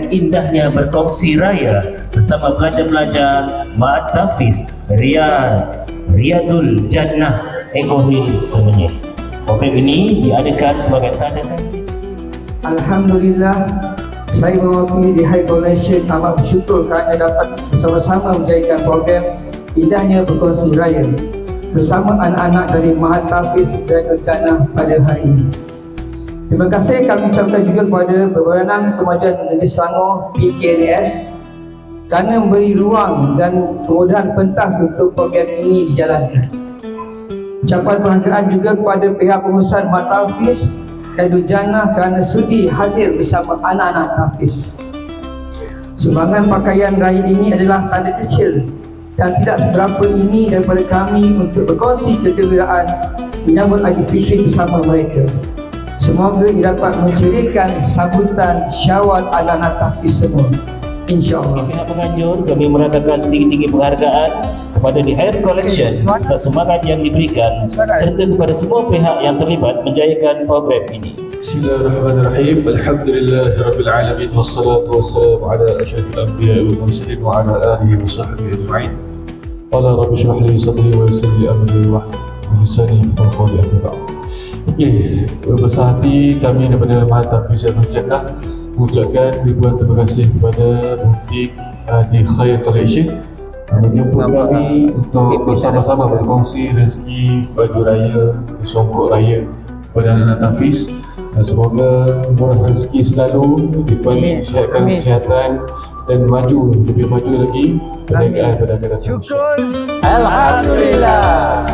indahnya berkongsi raya bersama pelajar-pelajar Ma'had Tahfiz Riyadul Jannah Eco Hill Semenyih. Program ini diadakan sebagai tanda kasih. Alhamdulillah, saya mewakili di High Foundation amat bersyukur kerana dapat bersama-sama menjayakan program indahnya berkongsi raya bersama anak-anak dari Ma'had Tahfiz Riyadul Jannah pada hari ini. Terima kasih kami ucapkan juga kepada Perbahanan Kemajuan Negeri Selangor PKNS kerana memberi ruang dan kemudahan pentas untuk program ini dijalankan. Ucapan penghargaan juga kepada pihak pengurusan Ma'had Tahfiz Riyadul Jannah kerana sudi hadir bersama anak-anak tahfiz. Sumbangan pakaian raya ini adalah tanda kecil dan tidak seberapa ini daripada kami untuk berkongsi kegembiraan menyambut Aidilfitri bersama mereka. Semoga ia dapat menceriakan sambutan Syawal anak-anak tahfiz semua, insya-Allah. Pihak penganjur kami meratakan setinggi-tinggi penghargaan kepada The Hair Collection atas semangat yang diberikan serta kepada semua pihak yang terlibat menjayakan program ini. Bismillahirrahmanirrahim. Alhamdulillahirabbil alamin wassalatu wassalamu ala asyrafil anbiya'i wal mursalin wa ala alihi wa sahbihi ajma'in. Qala rabbi shrah li sadri wa yassir li amri wahlul 'uqdatam min qawli yafqahu. Okey, berbesar hati kami daripada Ma'had Tahfiz Riyadul Jannah mengucapkan ribuan terima kasih kepada butik The Hair Collection menjemput kami untuk bersama-sama berkongsi rezeki baju raya, songkok raya kepada anak-anak tahfiz. Semoga murah rezeki selalu, disihatkan kesihatan dan lebih maju lagi perniagaan pada akan datang. Syukur. Alhamdulillah.